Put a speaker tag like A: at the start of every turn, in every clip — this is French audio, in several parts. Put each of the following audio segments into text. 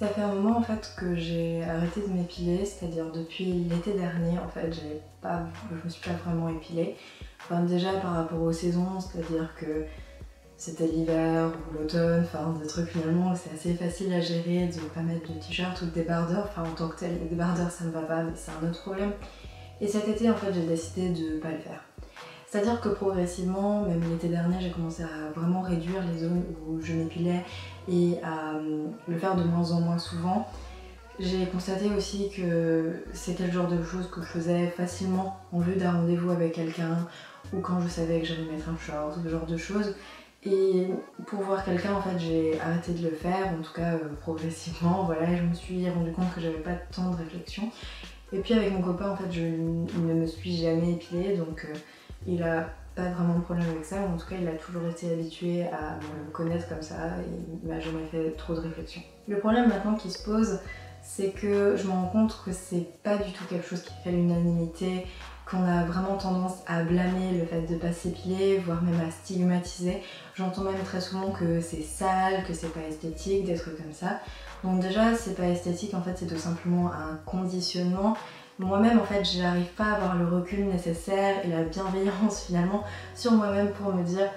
A: Ça fait un moment en fait que j'ai arrêté de m'épiler, c'est-à-dire depuis l'été dernier en fait je me suis pas vraiment épilée. Enfin déjà par rapport aux saisons, c'est-à-dire que c'était l'hiver ou l'automne, enfin des trucs finalement c'est assez facile à gérer de pas mettre de t-shirt ou de débardeur, enfin en tant que tel les débardeurs ça me va pas mais c'est un autre problème. Et cet été en fait j'ai décidé de pas le faire. C'est-à-dire que progressivement, même l'été dernier, j'ai commencé à vraiment réduire les zones où je m'épilais et à le faire de moins en moins souvent. J'ai constaté aussi que c'était le genre de choses que je faisais facilement en vue d'un rendez-vous avec quelqu'un ou quand je savais que j'allais mettre un short, ce genre de choses. Et pour voir quelqu'un, en fait, j'ai arrêté de le faire, en tout cas progressivement, voilà, et je me suis rendu compte que j'avais pas tant de réflexion. Et puis avec mon copain, en fait, je ne me suis jamais épilée, donc il a pas vraiment de problème avec ça, en tout cas il a toujours été habitué à me connaître comme ça et il m'a jamais fait trop de réflexion. Le problème maintenant qui se pose, c'est que je me rends compte que c'est pas du tout quelque chose qui fait l'unanimité, qu'on a vraiment tendance à blâmer le fait de pas s'épiler, voire même à stigmatiser. J'entends même très souvent que c'est sale, que c'est pas esthétique, des trucs comme ça. Donc déjà c'est pas esthétique, en fait c'est tout simplement un conditionnement. Moi-même en fait j'arrive pas à avoir le recul nécessaire et la bienveillance finalement sur moi-même pour me dire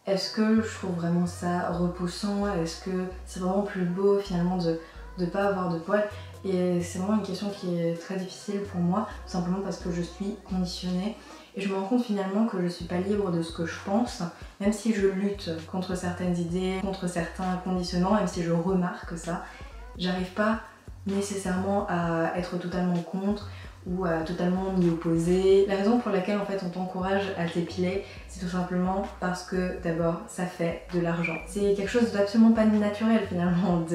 A: est-ce que je trouve vraiment ça repoussant, est-ce que c'est vraiment plus beau finalement de pas avoir de poils. Et c'est vraiment une question qui est très difficile pour moi, tout simplement parce que je suis conditionnée et je me rends compte finalement que je suis pas libre de ce que je pense, même si je lutte contre certaines idées, contre certains conditionnements, même si je remarque ça, j'arrive pas nécessairement à être totalement contre ou à totalement m'y opposer. La raison pour laquelle en fait on t'encourage à t'épiler, c'est tout simplement parce que d'abord ça fait de l'argent. C'est quelque chose d'absolument pas naturel finalement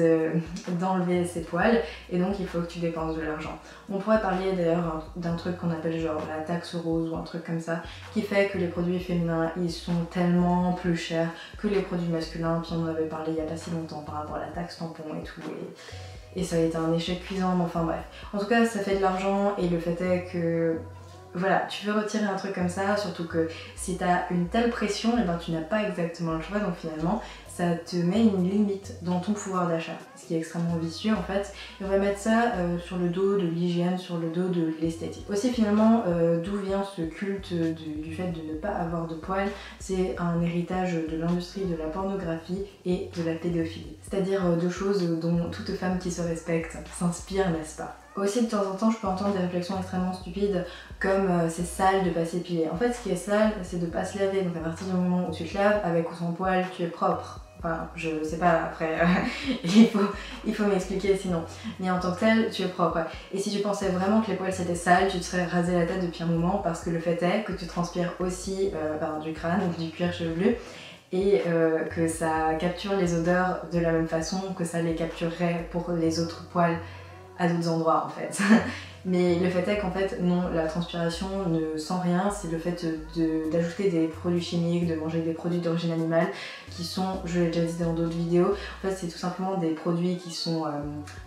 A: d'enlever ses poils et donc il faut que tu dépenses de l'argent. On pourrait parler d'ailleurs d'un truc qu'on appelle genre la taxe rose ou un truc comme ça qui fait que les produits féminins ils sont tellement plus chers que les produits masculins, puis on en avait parlé il y a pas si longtemps par rapport à la taxe tampon et tout. Et ça a été un échec cuisant, mais enfin bref. En tout cas, ça fait de l'argent et le fait est que voilà, tu veux retirer un truc comme ça, surtout que si t'as une telle pression, et ben tu n'as pas exactement le choix, donc finalement ça te met une limite dans ton pouvoir d'achat, ce qui est extrêmement vicieux en fait. Et on va mettre ça sur le dos de l'hygiène, sur le dos de l'esthétique. Aussi finalement, d'où vient ce culte du fait de ne pas avoir de poils, c'est un héritage de l'industrie de la pornographie et de la pédophilie. C'est-à-dire deux choses dont toute femme qui se respecte s'inspire, n'est-ce pas? Aussi de temps en temps je peux entendre des réflexions extrêmement stupides comme c'est sale de pas s'épiler. En fait ce qui est sale c'est de pas se laver, donc à partir du moment où tu te laves avec ou sans poil tu es propre. Enfin je sais pas après il faut m'expliquer sinon. Mais en tant que tel tu es propre. Et si tu pensais vraiment que les poils c'était sale, tu te serais rasé la tête depuis un moment parce que le fait est que tu transpires aussi du crâne, donc du cuir chevelu. Et que ça capture les odeurs de la même façon que ça les capturerait pour les autres poils à d'autres endroits en fait. Mais le fait est qu'en fait non, la transpiration ne sent rien, c'est le fait d'ajouter des produits chimiques, de manger des produits d'origine animale qui sont, je l'ai déjà dit dans d'autres vidéos, en fait c'est tout simplement des produits qui sont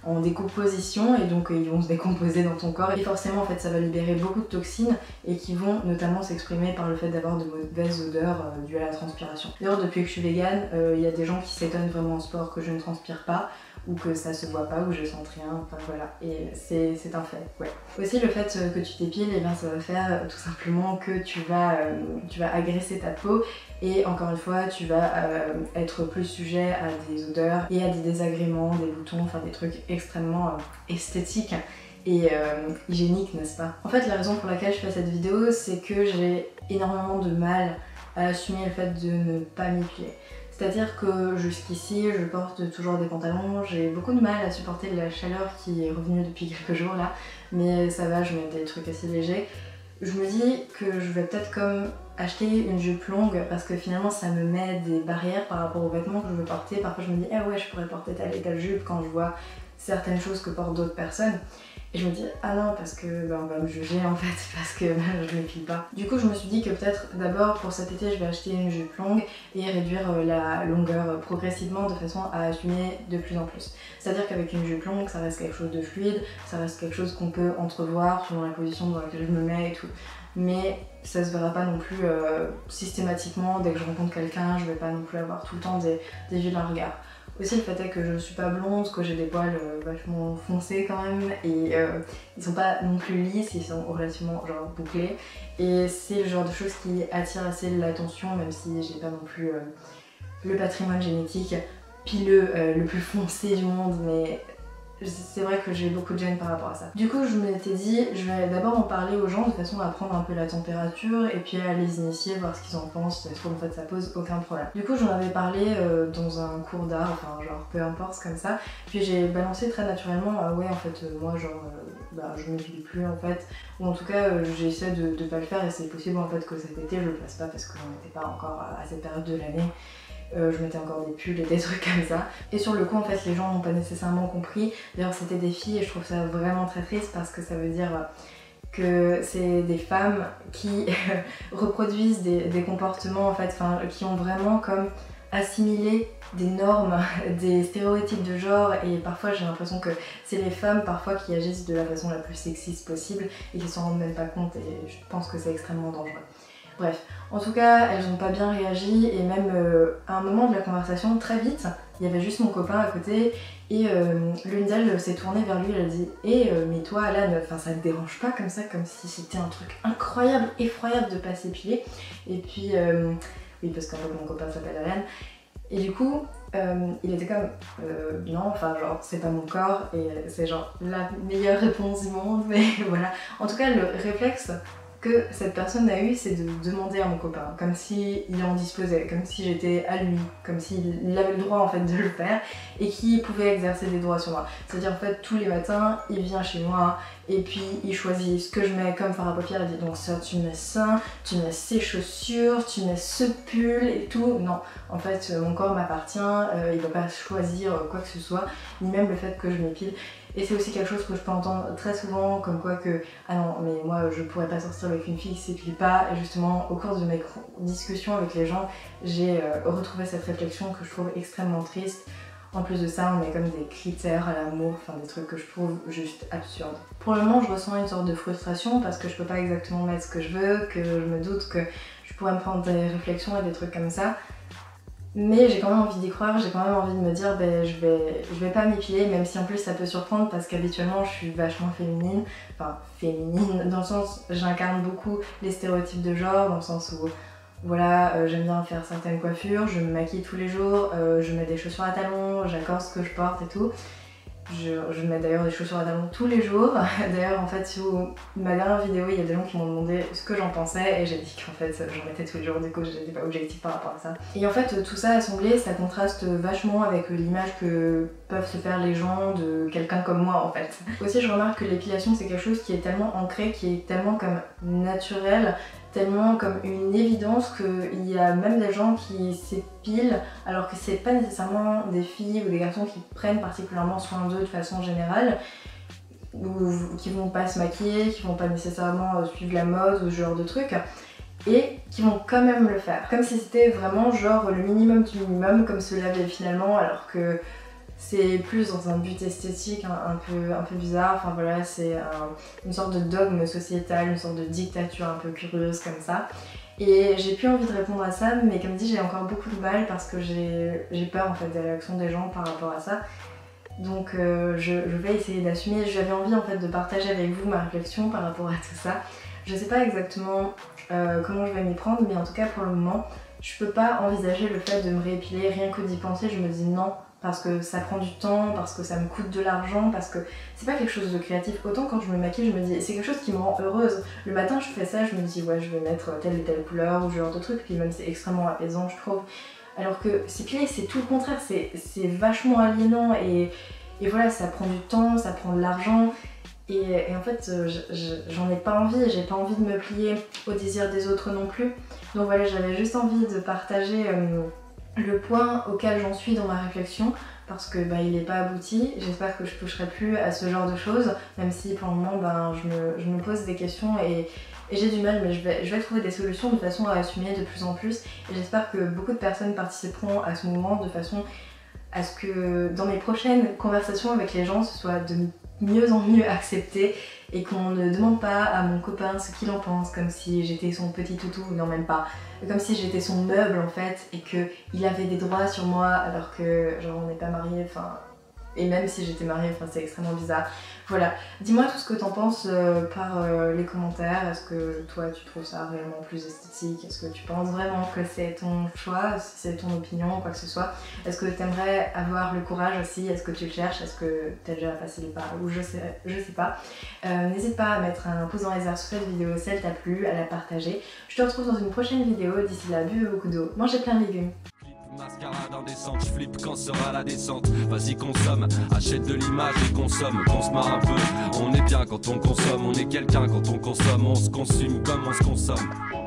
A: en décomposition et donc ils vont se décomposer dans ton corps et forcément en fait ça va libérer beaucoup de toxines et qui vont notamment s'exprimer par le fait d'avoir de mauvaises odeurs dues à la transpiration. D'ailleurs depuis que je suis végane, il y a des gens qui s'étonnent vraiment en sport que je ne transpire pas ou que ça se voit pas, ou je sens rien, enfin voilà, et c'est un fait, ouais. Aussi le fait que tu t'épiles, et bien ça va faire tout simplement que tu vas agresser ta peau et encore une fois tu vas être plus sujet à des odeurs et à des désagréments, des boutons, enfin des trucs extrêmement esthétiques et hygiéniques, n'est-ce pas? En fait la raison pour laquelle je fais cette vidéo c'est que j'ai énormément de mal à assumer le fait de ne pas m'épiler. C'est-à-dire que jusqu'ici, je porte toujours des pantalons, j'ai beaucoup de mal à supporter la chaleur qui est revenue depuis quelques jours là, mais ça va, je mets des trucs assez légers. Je me dis que je vais peut-être comme acheter une jupe longue parce que finalement ça me met des barrières par rapport aux vêtements que je veux porter. Parfois je me dis ah ouais je pourrais porter telle et telle jupe quand je vois certaines choses que portent d'autres personnes. Et je me dis ah non parce que on va me juger en fait parce que je m'épile pas. Du coup je me suis dit que peut-être d'abord pour cet été je vais acheter une jupe longue et réduire la longueur progressivement de façon à assumer de plus en plus. C'est-à-dire qu'avec une jupe longue ça reste quelque chose de fluide, ça reste quelque chose qu'on peut entrevoir selon la position dans laquelle je me mets et tout. Mais ça se verra pas non plus systématiquement dès que je rencontre quelqu'un, je vais pas non plus avoir tout le temps des vilains regards. Aussi le fait est que je suis pas blonde, que j'ai des poils vachement foncés quand même et ils sont pas non plus lisses, ils sont relativement genre bouclés et c'est le genre de choses qui attire assez l'attention même si j'ai pas non plus le patrimoine génétique pileux le plus foncé du monde, mais c'est vrai que j'ai beaucoup de gêne par rapport à ça. Du coup je m'étais dit je vais d'abord en parler aux gens de façon à prendre un peu la température et puis à les initier, voir ce qu'ils en pensent, est-ce qu'en fait ça pose aucun problème. Du coup j'en avais parlé dans un cours d'art, enfin genre peu importe comme ça, puis j'ai balancé très naturellement ouais en fait moi genre je me file plus en fait, ou en tout cas j'essaie de pas le faire et c'est possible en fait que cet été je le fasse pas parce que j'en étais pas encore à cette période de l'année. Je mettais encore des pulls et des trucs comme ça. Et sur le coup, en fait, les gens n'ont pas nécessairement compris. D'ailleurs, c'était des filles et je trouve ça vraiment très triste parce que ça veut dire que c'est des femmes qui reproduisent des comportements, en fait, qui ont vraiment comme assimilé des normes, des stéréotypes de genre et parfois j'ai l'impression que c'est les femmes parfois qui agissent de la façon la plus sexiste possible et qui s'en rendent même pas compte et je pense que c'est extrêmement dangereux. Bref, en tout cas, elles n'ont pas bien réagi et même à un moment de la conversation, très vite, il y avait juste mon copain à côté et l'une d'elles s'est tournée vers lui et elle a dit « mais toi Alan, ça te dérange pas comme ça, comme si c'était un truc incroyable, effroyable de pas s'épiler ?» Et puis, oui parce qu'en fait mon copain s'appelle Alan, et du coup, il était comme non, genre c'est pas mon corps et c'est genre la meilleure réponse du monde, mais voilà. En tout cas, le réflexe que cette personne a eu, c'est de demander à mon copain, comme s'il en disposait, comme si j'étais à lui, comme s'il avait le droit en fait de le faire et qu'il pouvait exercer des droits sur moi. C'est-à-dire en fait tous les matins, il vient chez moi et puis il choisit ce que je mets comme fard à paupières, il dit donc ça tu mets ça, tu mets ces chaussures, tu mets ce pull et tout. Non, en fait mon corps m'appartient, il va pas choisir quoi que ce soit, ni même le fait que je m'épile. Et c'est aussi quelque chose que je peux entendre très souvent, comme quoi que ah non mais moi je pourrais pas sortir avec une fille qui s'épile pas, et justement au cours de mes discussions avec les gens j'ai retrouvé cette réflexion que je trouve extrêmement triste. En plus de ça on met comme des critères à l'amour, des trucs que je trouve juste absurdes. Pour le moment je ressens une sorte de frustration parce que je peux pas exactement mettre ce que je veux, que je me doute que je pourrais me prendre des réflexions et des trucs comme ça. Mais j'ai quand même envie d'y croire, j'ai quand même envie de me dire je vais pas m'épiler, même si en plus ça peut surprendre parce qu'habituellement je suis vachement féminine, féminine dans le sens j'incarne beaucoup les stéréotypes de genre, dans le sens où voilà, j'aime bien faire certaines coiffures, je me maquille tous les jours, je mets des chaussures à talons, j'accorde ce que je porte et tout. Je mets d'ailleurs des chaussures à talons tous les jours. D'ailleurs en fait sur ma dernière vidéo il y a des gens qui m'ont demandé ce que j'en pensais et j'ai dit qu'en fait j'en mettais tous les jours, du coup j'étais pas objective par rapport à ça. Et en fait tout ça assemblé ça contraste vachement avec l'image que peuvent se faire les gens de quelqu'un comme moi en fait. Aussi je remarque que l'épilation c'est quelque chose qui est tellement ancré, qui est tellement comme naturel, tellement comme une évidence qu'il y a même des gens qui s'épilent alors que c'est pas nécessairement des filles ou des garçons qui prennent particulièrement soin d'eux de façon générale, ou qui vont pas se maquiller, qui vont pas nécessairement suivre la mode ou ce genre de trucs, et qui vont quand même le faire. Comme si c'était vraiment genre le minimum du minimum, comme se laver finalement, alors que c'est plus dans un but esthétique un peu bizarre, voilà c'est une sorte de dogme sociétal, une sorte de dictature un peu curieuse comme ça. Et j'ai plus envie de répondre à ça, mais comme dit j'ai encore beaucoup de mal parce que j'ai peur en fait des réactions des gens par rapport à ça. Donc je vais essayer d'assumer, j'avais envie en fait de partager avec vous ma réflexion par rapport à tout ça. Je sais pas exactement comment je vais m'y prendre, mais en tout cas pour le moment je peux pas envisager le fait de me réépiler, rien que d'y penser je me dis non. Parce que ça prend du temps, parce que ça me coûte de l'argent, parce que c'est pas quelque chose de créatif. Autant quand je me maquille, je me dis c'est quelque chose qui me rend heureuse. Le matin je fais ça, je me dis ouais je vais mettre telle et telle couleur ou ce genre de truc, puis même c'est extrêmement apaisant je trouve. Alors que s'épiler c'est tout le contraire, c'est vachement aliénant et voilà ça prend du temps, ça prend de l'argent. Et en fait j'en ai pas envie, j'ai pas envie de me plier au désir des autres non plus. Donc voilà, j'avais juste envie de partager le point auquel j'en suis dans ma réflexion parce que il n'est pas abouti. J'espère que je toucherai plus à ce genre de choses, même si pour le moment je me pose des questions et j'ai du mal, mais je vais trouver des solutions de façon à assumer de plus en plus et j'espère que beaucoup de personnes participeront à ce mouvement de façon à ce que dans mes prochaines conversations avec les gens ce soit de mieux en mieux acceptée et qu'on ne demande pas à mon copain ce qu'il en pense, comme si j'étais son petit toutou, non même pas, comme si j'étais son meuble en fait et qu'il avait des droits sur moi alors que genre on n'est pas mariés, enfin... Et même si j'étais mariée, enfin c'est extrêmement bizarre. Voilà, dis-moi tout ce que t'en penses par les commentaires. Est-ce que toi tu trouves ça réellement plus esthétique? Est-ce que tu penses vraiment que c'est ton choix, si c'est ton opinion, quoi que ce soit? Est-ce que t'aimerais avoir le courage aussi? Est-ce que tu le cherches? Est-ce que t'as déjà passé le pas? Ou je sais pas. N'hésite pas à mettre un pouce dans les airs sur cette vidéo si elle t'a plu, à la partager. Je te retrouve dans une prochaine vidéo. D'ici là, buvez beaucoup d'eau, mangez plein de légumes.
B: Mascarade indécente, je flippe quand sera la descente. Vas-y consomme, achète de l'image et consomme. Qu'on se marre un peu, on est bien quand on consomme. On est quelqu'un quand on consomme, on se consume comme on se consomme.